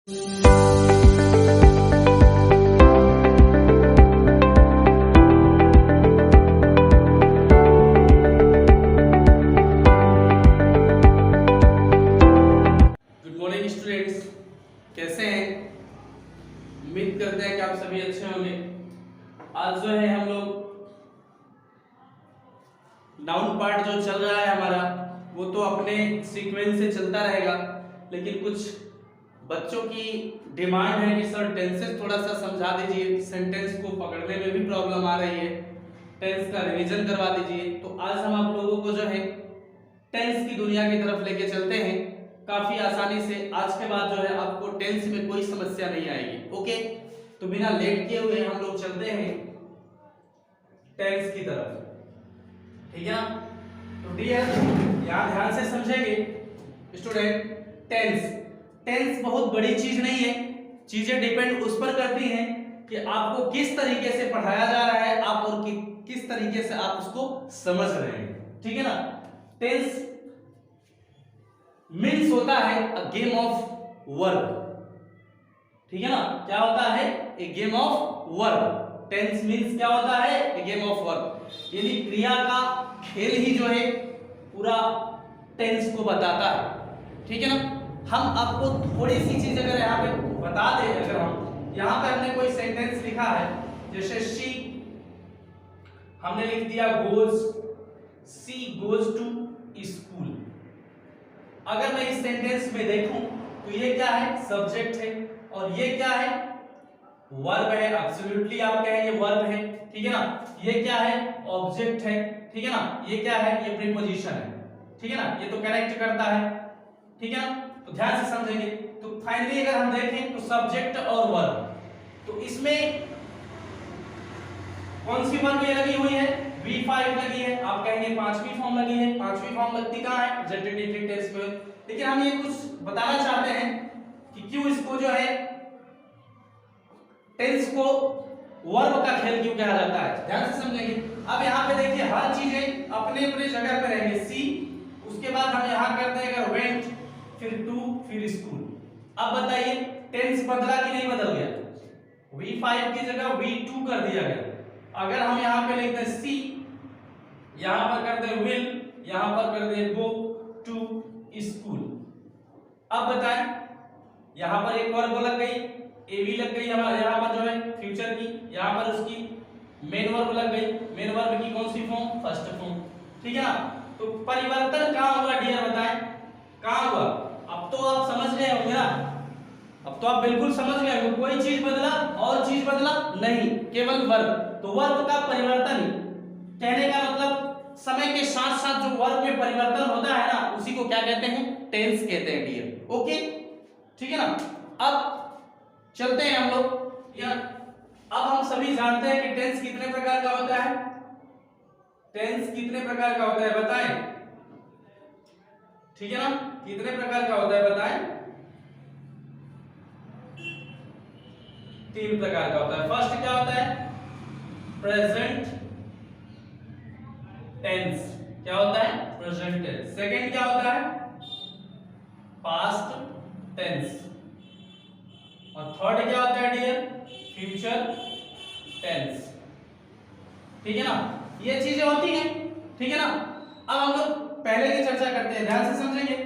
Morning students, कैसे हैं? उम्मीद करते हैं कि आप सभी अच्छे होंगे। आज जो है हम लोग नाउन पार्ट जो चल रहा है हमारा, वो तो अपने सीक्वेंस से चलता रहेगा, लेकिन कुछ बच्चों की डिमांड है कि सर टेंसेस थोड़ा सा समझा दीजिए, सेंटेंस को पकड़ने में भी प्रॉब्लम आ रही है, टेंस का रिवीजन करवा दीजिए। तो आज हम आप लोगों को जो है टेंस की दुनिया की तरफ लेके चलते हैं काफी आसानी से। आज के बाद जो है आपको टेंस में कोई समस्या नहीं आएगी। ओके, तो बिना लेट किए हुए हम लोग चलते हैं टेंस की तरफ, ठीक है ना? तो डियर, यहां ध्यान से समझेंगे स्टूडेंट। टेंस बहुत बड़ी चीज नहीं है। चीजें डिपेंड उस पर करती हैं कि आपको किस तरीके से पढ़ाया जा रहा है, आप और किस तरीके से आप उसको समझ रहे हैं, ठीक है ना? टेंस मीन्स होता है अ गेम ऑफ वर्ब, ठीक है ना? क्या होता है? A game of verb. Tense means क्या होता है? ए गेम ऑफ वर्ब, यानी क्रिया का खेल ही जो है पूरा टेंस को बताता है, ठीक है ना? हम आपको थोड़ी सी चीज अगर यहाँ पे बता दें, अगर हम यहाँ पे हमने कोई सेंटेंस लिखा है, जैसे शी, हमने लिख दिया goes, she goes to school. अगर मैं इस सेंटेंस में देखूं तो ये क्या है? सब्जेक्ट है, और ये क्या है? वर्ब है। एब्सोल्युटली आप कहें ये वर्ब है, ठीक है ना? ये क्या है? ऑब्जेक्ट है, ठीक है ना? ये क्या है? ये प्रीपोजिशन है, ठीक है ना? ये तो कनेक्ट करता है, ठीक है ना? तो ध्यान से समझेंगे। तो फाइनली अगर हम देखें तो सब्जेक्ट और वर्ब, तो इसमें कौन सी वर्ब ये लगी हुई है? V5 लगी है। आप कहेंगे पांचवी फॉर्म लगी है। पांचवी फॉर्म लगती कहां है? प्रेजेंट इंडेफिनिट टेंस में। लेकिन हम ये कुछ बताना चाहते हैं कि क्यों इसको जो है टेंस को वर्ब का खेल क्यों कहा जाता है। ध्यान से समझेंगे। अब यहाँ पे देखिए, हर चीजें अपने अपने जगह पे रहेंगे। सी, उसके बाद हम यहाँ करते हैं अगर वेंट, फिर टू, फिर स्कूल। अब बताइए टेंस बदला कि नहीं बदल गया? V5 की जगह V2 कर दिया गया। अगर हम यहाँ पे लिखते हैं सी, यहाँ पर करते हैं विल, यहाँ पर करते हैं गो टू स्कूल। अब बताएं, यहाँ पर एक वर्ब लग गई, एवी लग गई हमारे यहाँ पर जो है फ्यूचर की, यहाँ पर उसकी मेन वर्ब लग गई। मेन वर्ब की कौन सी फॉर्म? फर्स्ट फॉर्म, ठीक है ना? तो परिवर्तन कहाँ हुआ डियर? बताएं कहाँ हुआ? अब तो आप समझ गए होंगे ना, अब तो आप बिल्कुल समझ गए होंगे। कोई चीज बदला और चीज बदला नहीं, केवल वर्ब। तो वर्ब का परिवर्तन, कहने का मतलब समय के साथ साथ जो वर्ब में परिवर्तन होता है ना, उसी को क्या कहते हैं? टेंस कहते हैं डियर। ओके, ठीक है ना? अब चलते हैं हम लोग यार। अब हम सभी जानते हैं कि टेंस कितने प्रकार का होता है। टेंस कितने प्रकार का होता है बताएं, ठीक है ना? कितने प्रकार का होता है बताएं? 3 प्रकार का होता है। फर्स्ट क्या होता है? Present tense. क्या होता है? Present tense. सेकंड क्या होता है? Past tense. और थर्ड क्या होता है डियर? फ्यूचर टेंस, ठीक है ना? ये चीजें होती हैं, ठीक है ना? अब हम लोग पहले की चर्चा करते हैं, ध्यान से समझेंगे।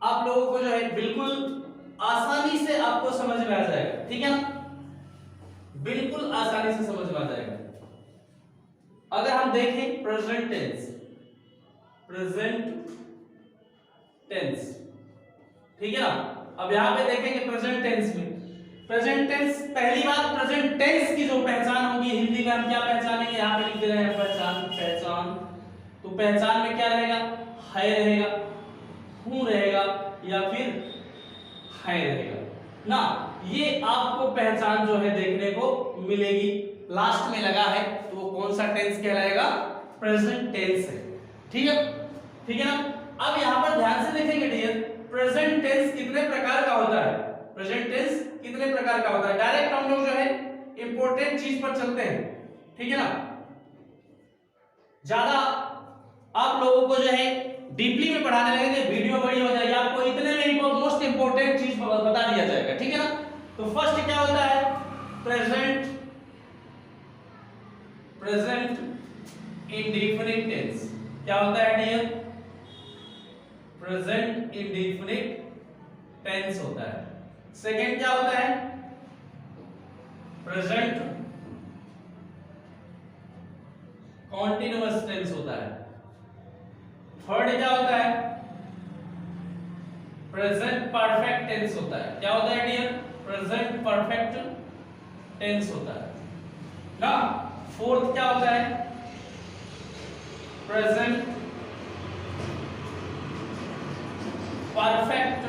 आप लोगों को जो है बिल्कुल आसानी से आपको समझ में आ जाएगा, ठीक है ना? बिल्कुल आसानी से समझ में आ जाएगा। अगर हम देखें प्रेजेंट टेंस, प्रेजेंट टेंस, ठीक है ना? अब यहां पे देखेंगे प्रेजेंट टेंस में, प्रेजेंट टेंस, पहली बात प्रेजेंट टेंस की जो पहचान होगी हिंदी में हम क्या पहचानेंगे? यहां पे लिख दे रहे हैं पहचान। पहचान, तो पहचान में क्या रहेगा? है रहेगा, हूं रहेगा, या फिर है रहेगा ना? ये आपको पहचान जो है देखने को मिलेगी। लास्ट में लगा है तो वो कौन सा टेंस कहलाएगा? प्रेजेंट टेंस है, ठीक है? ठीक है ना? अब यहां पर ध्यान से देखेंगे डियर, प्रेजेंट टेंस कितने प्रकार का होता है? प्रेजेंट टेंस कितने प्रकार का होता है? डायरेक्ट हम लोग जो है इंपॉर्टेंट चीज पर चलते हैं, ठीक है ना? ज्यादा आप लोगों को जो है डीपली में पढ़ाने लगेंगे, वीडियो बड़ी हो जाएगी, आपको इतने में ही मोस्ट इंपोर्टेंट चीज बता दिया जाएगा, ठीक है ना। तो फर्स्ट क्या होता है, प्रेजेंट इंडेफिनिट टेंस। क्या होता है डियर, प्रेजेंट इंडेफिनिट टेंस होता है। सेकंड क्या होता है, प्रेजेंट कॉन्टिन्यूअस टेंस होता है। थर्ड क्या होता है, प्रेजेंट परफेक्ट टेंस होता है। क्या होता है डियर, प्रेजेंट परफेक्ट टेंस होता है ना। फोर्थ क्या होता है, प्रेजेंट परफेक्ट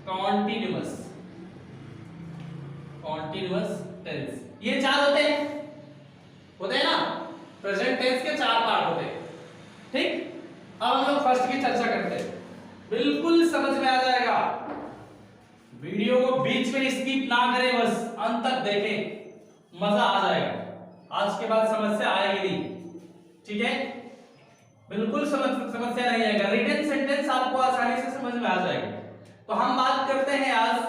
कॉन्टिन्यूअस टेंस। ये चार होते हैं ना, प्रेजेंट टेंस के चार पार्ट होते हैं, ठीक। अब हम लोग फर्स्ट की चर्चा करते हैं, बिल्कुल समझ में आ जाएगा, वीडियो को बीच में स्किप ना करें, बस अंत तक देखें, मजा आ जाएगा। आज के बाद समस्या आएगी नहीं, ठीक है, बिल्कुल समस्या नहीं आएगा, रिटन सेंटेंस आपको आसानी से समझ में आ जाएगा। तो हम बात करते हैं आज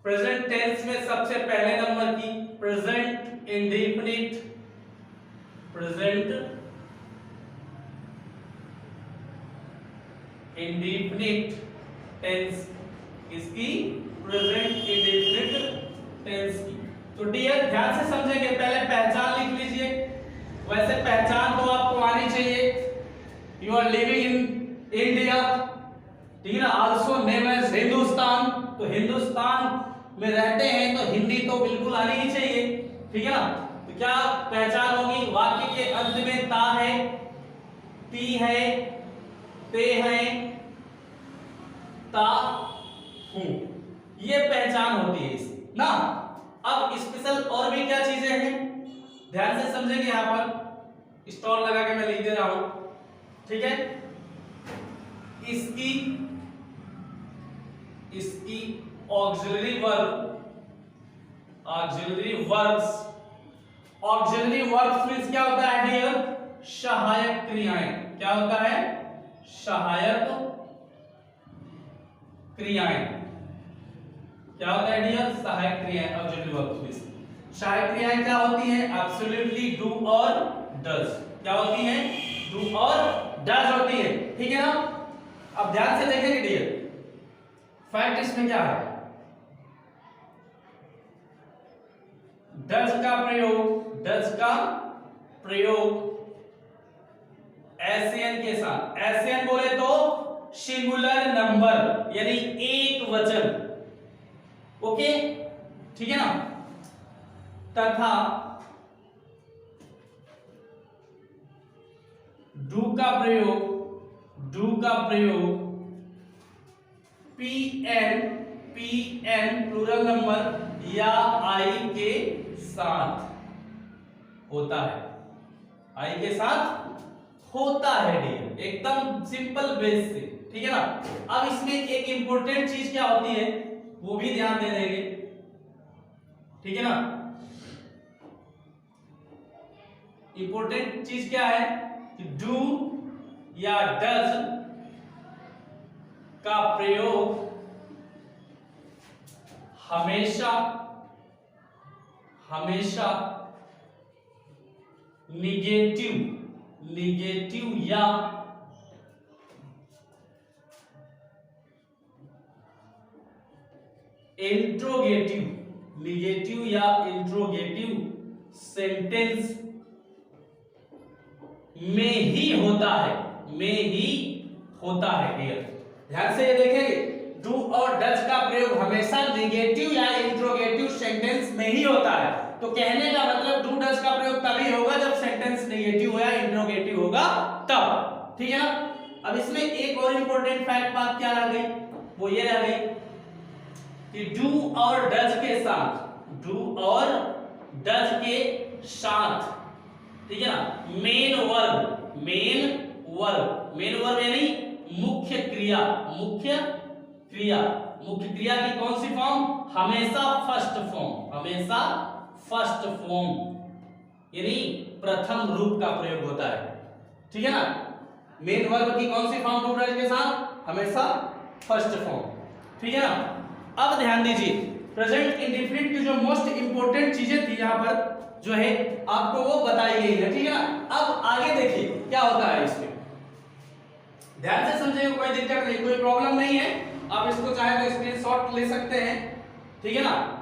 प्रेजेंट टेंस में सबसे पहले नंबर की, प्रेजेंट इंडेफिनिट टेंस, इसकी प्रेजेंट इंडेफिनिट टेंस की। तो डियर ध्यान से समझेंगे, पहले पहचान लिख लीजिए, वैसे पहचान तो आपको आनी चाहिए, you are living in India, ठीक है ना, आल्सो नेम एज हिंदुस्तान, तो हिंदुस्तान में रहते हैं तो हिंदी तो बिल्कुल आनी ही चाहिए, ठीक है ना। तो क्या पहचान होगी, वाक्य के अंत में ता है, ती है, ते है, ता हूं, ये पहचान होती है इसकी ना। अब स्पेशल और भी क्या चीजें हैं, ध्यान से समझेंगे, यहां पर स्टॉल लगा के मैं लिख दे रहा हूं, ठीक है। इसकी ऑक्सिलरी वर्ब्स मींस क्या होता है डियर, सहायक क्रियाएं। क्या होता है, सहायक क्रियाएं। क्या होता है डियर, सहायक क्रियाएं। ऑक्सिलरी वर्ब्स मींस सहायक क्रियाएं क्या होती हैं, एब्सोल्युटली, डू और डज। क्या होती हैं, डू और डज होती है, ठीक है ना। अब ध्यान से देखेंगे डियर, फैक्ट इसमें क्या है, डज का प्रयोग एसएन के साथ, एसएन बोले तो सिंगुलर नंबर यानी एक वचन, ओके, ठीक है ना। तथा डू का प्रयोग पीएन प्लूरल नंबर या आई के साथ होता है, आई के साथ होता है डियर, एकदम सिंपल बेस से, ठीक है ना। अब इसमें एक इंपॉर्टेंट चीज क्या होती है वो भी ध्यान दे देंगे, ठीक है ना। इंपॉर्टेंट चीज क्या है कि डू या डज का प्रयोग हमेशा निगेटिव या इंट्रोगेटिव सेंटेंस में ही होता है डियर। ध्यान से ये देखेंगे, डू और डज का प्रयोग हमेशा निगेटिव या इंट्रोगेटिव सेंटेंस में ही होता है। तो कहने का मतलब डू डज का प्रयोग तभी होगा जब सेंटेंस निगेटिव हो या इंट्रोगेटिव होगा तब, ठीक है ना। अब इसमें एक और इंपॉर्टेंट फैक्ट बात क्या रह गई, वो ये रह गई कि डू और डज के साथ, ठीक है ना, मेन वर्ब यानी मुख्य क्रिया की कौन सी फॉर्म, हमेशा फर्स्ट फॉर्म यानी प्रथम रूप का प्रयोग होता है, ठीक है ना। मेन वर्ब की कौन सी फॉर्म प्लूरल के साथ? हमेशा फर्स्ट फॉर्म, ठीक है ना। अब ध्यान दीजिए, प्रेजेंट इंडेफिनिट की जो मोस्ट इंपोर्टेंट चीजें थी यहाँ पर जो है आपको वो बताई गई है, ठीक है ना। अब आगे देखिए क्या होता है इसमें, ध्यान से समझिए, कोई दिक्कत नहीं, कोई प्रॉब्लम नहीं है। आप इसको चाहे तो स्क्रीनशॉट ले सकते हैं, ठीक है ना।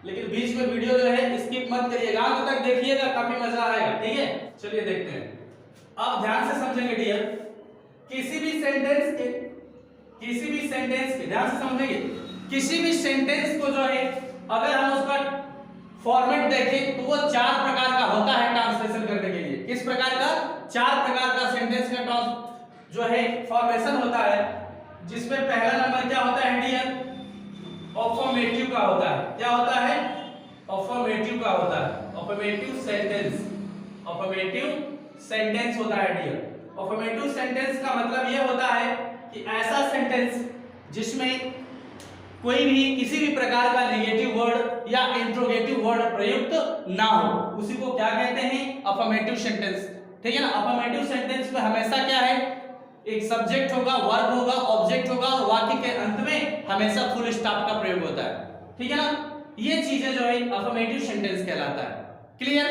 लेकिन बीच में वीडियो जो है स्किप मत करिएगा, अंत तक देखिएगा, काफी मजा आएगा, ठीक है। चलिए देखते हैं। अब ध्यान से समझेंगे डियर, किसी भी सेंटेंस के ध्यान से समझेंगे, किसी भी सेंटेंस को जो है अगर हम उसका फॉर्मेट देखें तो वो 4 प्रकार का होता है ट्रांसलेशन करने के लिए। किस प्रकार का? 4 प्रकार का सेंटेंस का जो है फॉर्मेशन होता है, जिसमें पहला नंबर क्या होता है डियर? अफर्मेटिव का होता है। क्या होता है? अफर्मेटिव का होता है, अफर्मेटिव सेंटेंस होता है डियर। अफर्मेटिव सेंटेंस का मतलब यह होता है कि ऐसा सेंटेंस जिसमें कोई भी किसी भी प्रकार का नेगेटिव वर्ड या इंट्रोगेटिव वर्ड प्रयुक्त ना हो, उसी को क्या कहते हैं? अफर्मेटिव सेंटेंस, ठीक है ना। अफर्मेटिव सेंटेंस में हमेशा क्या है? एक सब्जेक्ट होगा, वर्ब होगा, ऑब्जेक्ट होगा, वाक्य के अंत में हमेशा फुल स्टॉप का प्रयोग होता है, ठीक है ना। ये चीजें जो है अफर्मेटिव सेंटेंस कहलाता है। क्लियर?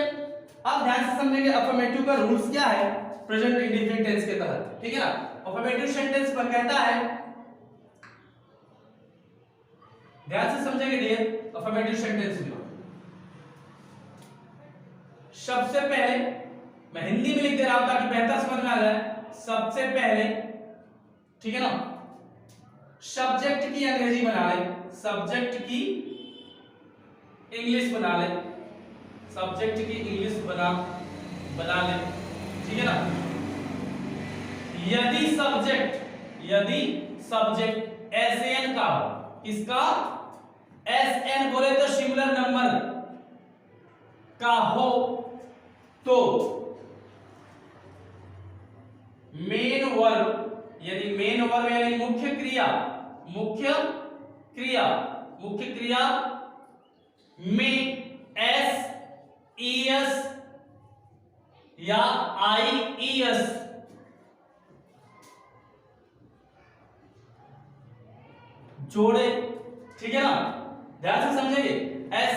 अब ध्यान से समझेंगे अफर्मेटिव का रूल्स क्या है प्रेजेंट इंडेफिनिट टेंस के तहत, ठीक है ना। अफर्मेटिव सेंटेंस पर कहता है, ध्यान से समझेंगे डियर, अफर्मेटिव सेंटेंस में सबसे पहले मैं हिंदी में लिख दे रहा हूं ताकि बेहतर समझ में आ जाए। सबसे पहले, ठीक है ना, सब्जेक्ट की अंग्रेजी बना ले, सब्जेक्ट की इंग्लिश बना ले, सब्जेक्ट की इंग्लिश बना ले, ठीक है ना। यदि सब्जेक्ट एसएन का हो, किसका? एसएन बोले तो सिंगुलर नंबर का हो, तो मेन वर्ब यानी मुख्य क्रिया में एस ईएस या आईईएस जोड़े, ठीक है ना। ध्यान से समझेंगे, एस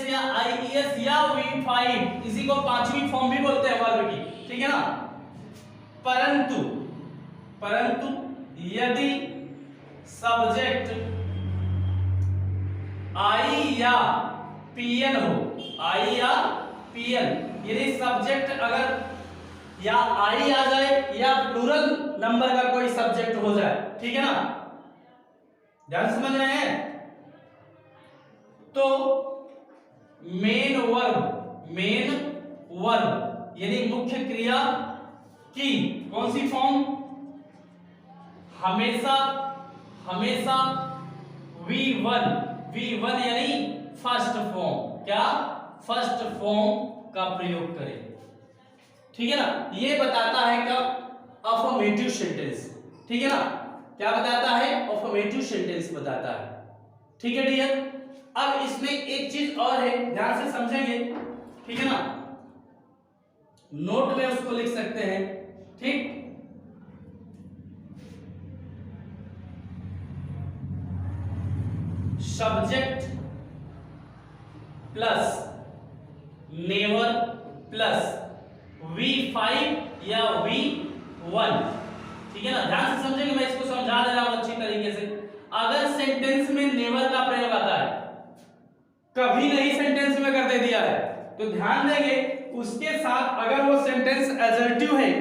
या आईईएस या V5, इसी को 5वीं फॉर्म भी बोलते हैं वर्ब की, ठीक है ना। परंतु यदि सब्जेक्ट आई या पीएन हो, आई या पीएन यानी सब्जेक्ट अगर या आई आ जाए या प्लूरल नंबर का कोई सब्जेक्ट हो जाए, ठीक है ना। ध्यान समझ रहे हैं? तो मेन वर्ब यानी मुख्य क्रिया की कौन सी फॉर्म? हमेशा V1 यानी फर्स्ट फॉर्म, क्या? फर्स्ट फॉर्म का प्रयोग करें, ठीक है ना। ये बताता है कब? अफर्मेटिव सेंटेंस, ठीक है ना। क्या बताता है? अफर्मेटिव सेंटेंस बताता है, ठीक है डियर। अब इसमें एक चीज और है, ध्यान से समझेंगे, ठीक है ना। नोट में उसको लिख सकते हैं, ठीक। Subject plus never plus V5 या V1, ठीक है ना। ध्यान से समझेंगे, मैं इसको समझा दे रहा हूं अच्छी तरीके से। अगर सेंटेंस में नेवर का प्रयोग आता है, कभी नहीं सेंटेंस में कर दे दिया है, तो ध्यान देंगे उसके साथ अगर वो सेंटेंस एजर्टिव है,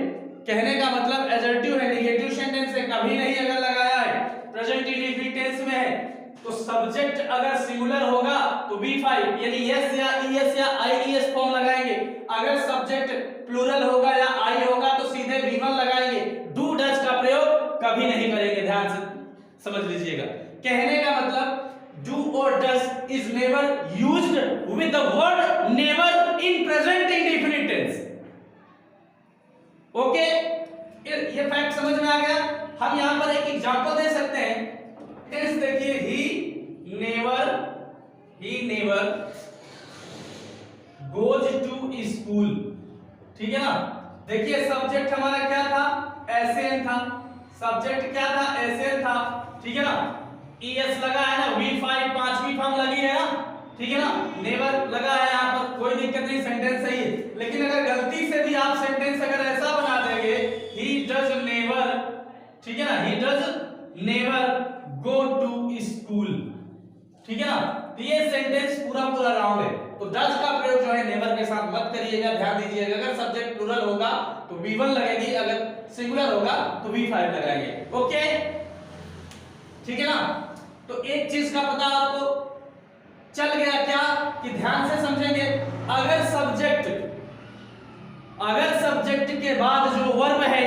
कहने का मतलब एजर्टिव है, नेगेटिव सेंटेंस है, कभी नहीं अगर लगाया है, प्रेजेंट इंडेफिनिट टेंस में है, तो सब्जेक्ट अगर सिंगुलर होगा तो V5 यानी एस या ईएस या आईईएस फॉर्म लगाएंगे। अगर सब्जेक्ट प्लूरल होगा या आई होगा तो सीधे V1 लगाएंगे। डू डज का प्रयोग कभी नहीं करेंगे, ध्यान से समझ लीजिएगा। कहने का मतलब do or does is never used with the word never in present indefinite tense. Okay, ये फैक्ट समझ में आ गया। हम यहां पर एक एग्जांपल दे सकते हैं। टेंस देखिए, he never स्कूल, ठीक है ना। देखिए सब्जेक्ट हमारा क्या था, एसएन था, सब्जेक्ट क्या था, एसएन था, ठीक है ना। ईएस लगा है ना, V5 पांचवी फॉर्म लगी है ना, ठीक है ना। नेवर लगा है यहाँ पर, कोई दिक्कत नहीं, सेंटेंस सही है। लेकिन अगर गलती से भी आप सेंटेंस अगर ऐसा बना देंगे, ही डज नेवर, ठीक है ना, he does never go to school, ठीक है ना, तो ये सेंटेंस पूरा पूरा रॉन्ग है। तो डज का प्रयोग जो है नेवर के साथ मत करिएगा, ध्यान दीजिएगा। अगर सब्जेक्ट प्लूरल होगा तो V1 लगेगी, अगर सिंगुलर होगा तो V5 लगाएंगे, ओके, ठीक है ना। तो एक चीज का पता आपको चल गया क्या, कि ध्यान से समझेंगे, अगर सब्जेक्ट के बाद जो वर्ब है,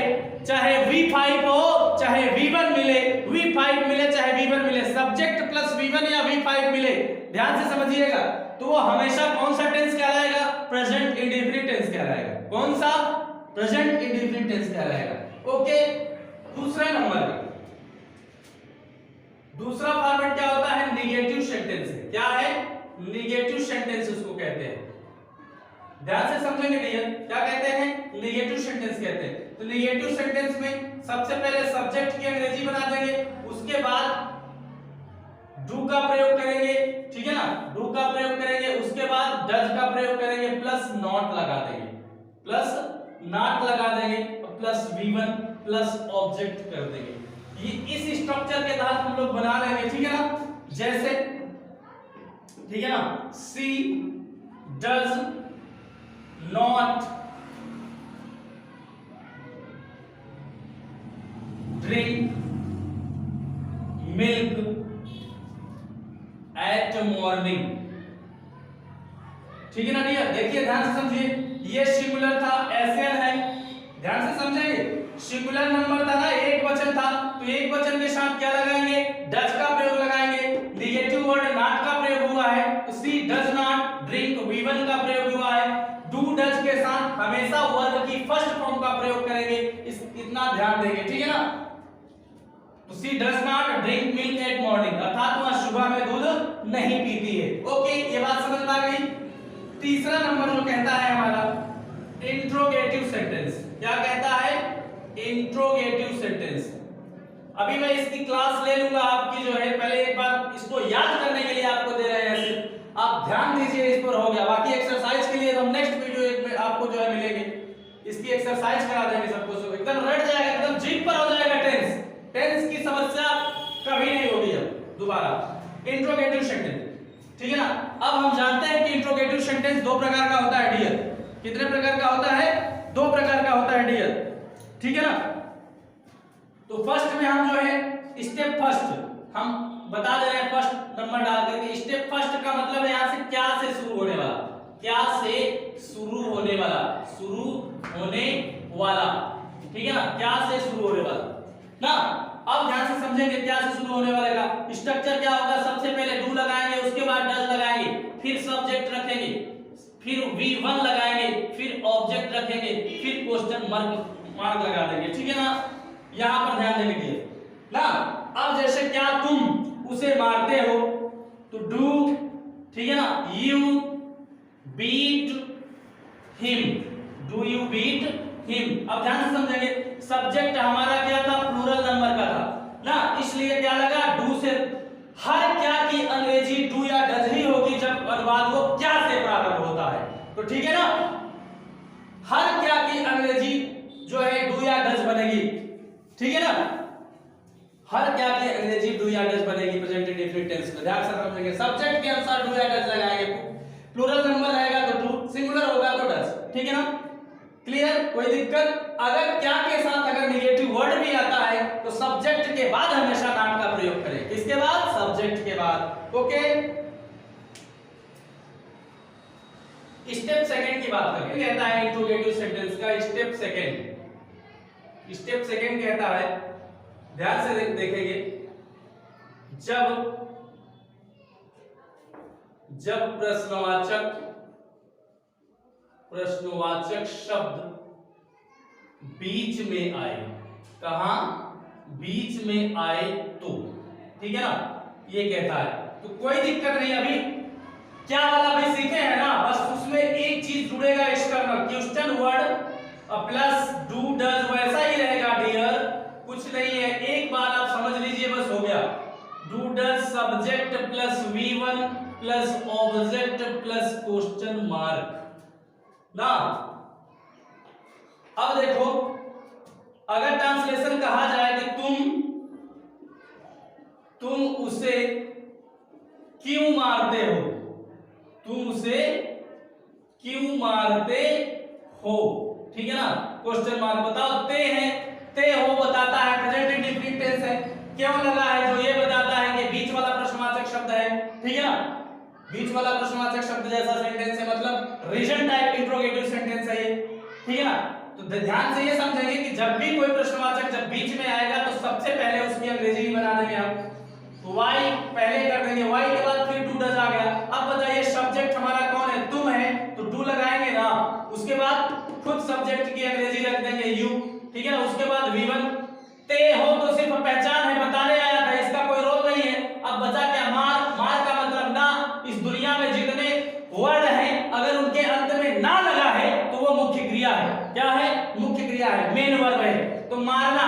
चाहे V5 हो चाहे V1 मिले, V5 मिले चाहे V1 मिले, सब्जेक्ट प्लस V1 या V5 मिले, ध्यान से समझिएगा, तो वो हमेशा कौन सा टेंस कहलाएगा, प्रेजेंट इंडेफिनिट टेंस कहलाएगा। कौन सा, प्रेजेंट इंडेफिनिट टेंस कहलाएगा, ओके। दूसरा फॉर्मेट क्या होता है, निगेटिव सेंटेंस। क्या है, निगेटिव सेंटेंस उसको कहते हैं, ध्यान से समझेंगे भैया, क्या कहते हैं, निगेटिव सेंटेंस कहते हैं। तो निगेटिव सेंटेंस में सबसे पहले सब्जेक्ट की अंग्रेजी बना देंगे, उसके बाद डू का प्रयोग करेंगे, ठीक है ना, डू का प्रयोग करेंगे, उसके बाद डज का प्रयोग करेंगे, प्लस नॉट लगा देंगे, प्लस नॉट लगा देंगे, प्लस V1 प्लस ऑब्जेक्ट कर देंगे। ये इस स्ट्रक्चर के तहत हम लोग बना लेंगे, ठीक है ना। जैसे, ठीक है ना, she does not drink milk at morning, ठीक है ना डियर। देखिए ध्यान से समझिए, ये सिंगुलर था, एसएन है, ध्यान से समझेंगे। सिंगुलर नंबर था ना, एक वचन था, तो एक वचन के साथ क्या लगाएंगे, डज का प्रयोग लगाएंगे। निगेटिव वर्ड नॉट का प्रयोग हुआ है, तो she does not drink, V1 का प्रयोग हुआ है। डू डज के साथ हमेशा वर्ब की फर्स्ट फॉर्म का प्रयोग करेंगे, इतना ध्यान देंगे, ठीक है ना। तो she does not drink milk at morning, अर्थात वह सुबह में दूध नहीं पीती है, ओके, ये बात समझ में आ गई। तीसरा नंबर जो कहता है हमारा इंट्रोगेटिव सेंटेंस, क्या कहता है, इंट्रोगेटिव सेंटेंस। अभी मैं इसकी क्लास ले लूंगा आपकी, जो है पहले एक बार इसको याद करने के लिए आपको दे रहे हैं, आप ध्यान दीजिए, इस पर हो गया। बाकी एक्सरसाइज के लिए तो हम नेक्स्ट वीडियो में आपको जो है मिलेंगे, इसकी एक्सरसाइज करा देंगे सबको, सब एकदम रट जाएगा, एकदम जीप पर हो जाएगा। टेंस की समस्या कभी नहीं होगी अब दोबारा। इंट्रोगेटिव सेंटेंस, ठीक है ना। अब हम जानते हैं कि इंट्रोगेटिव सेंटेंस दो प्रकार का होता है डियर। कितने प्रकार का होता है, दो प्रकार का होता है डियर, ठीक है ना। तो फर्स्ट में हम जो है स्टेप फर्स्ट हम बता दे रहे हैं, फर्स्ट नंबर डाल करके। स्टेप फर्स्ट का मतलब है यहाँ से क्या से शुरू होने वाला, क्या से शुरू होने वाला, शुरू होने वाला, ठीक है ना, क्या से शुरू होने वाला ना। अब ध्यान से समझेंगे, क्या से शुरू होने वाले का स्ट्रक्चर क्या होगा। सबसे पहले डू लगाएंगे, उसके बाद डज लगाएंगे, फिर सब्जेक्ट रखेंगे, फिर V1 लगाएंगे, फिर ऑब्जेक्ट रखेंगे, फिर क्वेश्चन मार्क लगा देंगे, ठीक है ना। यहां पर ध्यान देने के लिए ना। अब जैसे क्या तुम उसे मारते हो, तो डू, ठीक है ना, you beat him, do you beat him. अब ध्यान से समझेंगे, सब्जेक्ट हमारा क्या था, प्लूरल नंबर का था ना, इसलिए क्या लगा, डू से। हर क्या की अंग्रेजी डू या डज ही होगी जब अनुवाद वो क्या से प्रारंभ होता है, तो ठीक है ना। हर क्या की अंग्रेजी जो है डू या डज बनेगी, ठीक है ना। हर क्या की अंग्रेजी डू या डज बनेगी प्रेजेंट इंडेफिनिट टेंस में, ध्यान से समझेंगे। सब्जेक्ट के अनुसार डू या डज लगाएंगे, प्लूरल नंबर रहेगा तो डू, सिंगुलर होगा तो डज, ठीक है ना। क्लियर, कोई दिक्कत। अगर क्या के साथ अगर नेगेटिव वर्ड भी आता है तो सब्जेक्ट के बाद हमेशा नॉट का प्रयोग करें, किसके बाद, सब्जेक्ट के बाद, ओके। स्टेप सेकंड की बात करें, कहता है इंट्रोगेटिव सेंटेंस का स्टेप सेकंड। स्टेप सेकंड कहता है, ध्यान से देखेंगे, जब प्रश्नवाचक शब्द बीच में आए, कहां, बीच में आए तो, ठीक है ना, ये कहता है। तो कोई दिक्कत नहीं, अभी क्या वाला भी सीखे हैं ना, बस उसमें एक चीज जुड़ेगा external, question word plus do does वैसा ही रहेगा डियर, कुछ नहीं है, एक बार आप समझ लीजिए बस हो गया। Do does subject plus V1 plus object plus question mark ना। अब देखो अगर ट्रांसलेशन कहा जाए कि तुम उसे क्यों मारते हो, तुम उसे क्यों मारते हो, ठीक है ना, क्वेश्चन मार्क। बताओ ते हो बताता है प्रेजेंट इंडेफिनिट टेंस है, क्यों लगा है जो ये बताता है कि बीच वाला प्रश्नवाचक शब्द है, ठीक है ना, बीच वाला प्रश्नवाचक शब्द जैसा सेंटेंस है, मतलब रीजन टाइप इंट्रोगेटिव सेंटेंस है ये, ठीक है ना। तो ध्यान से ये समझेंगे कि जब भी कोई प्रश्नवाचक जब बीच में आएगा तो सबसे पहले उसकी अंग्रेजी ही बना देंगे हम, वाई पहले कर देंगे, वाई के बाद फिर डू डज आ गया। अब बताइए सब्जेक्ट हमारा कौन है, तुम है, तो डू लगाएंगे ना, उसके बाद खुद सब्जेक्ट की अंग्रेजी रख देंगे यू, ठीक है ना, उसके बाद V1। ते हो तो सिर्फ पहचान है, बताने आया था, इसका कोई रोल नहीं है। अब बचा क्या, मार, मार का मतलब ना, इस दुनिया में जितने वर्ड हैं अगर उनके अंत में ना लगा है तो वो मुख्य क्रिया है, क्या है, मुख्य क्रिया है, मेन वर्ब है, तो मारना।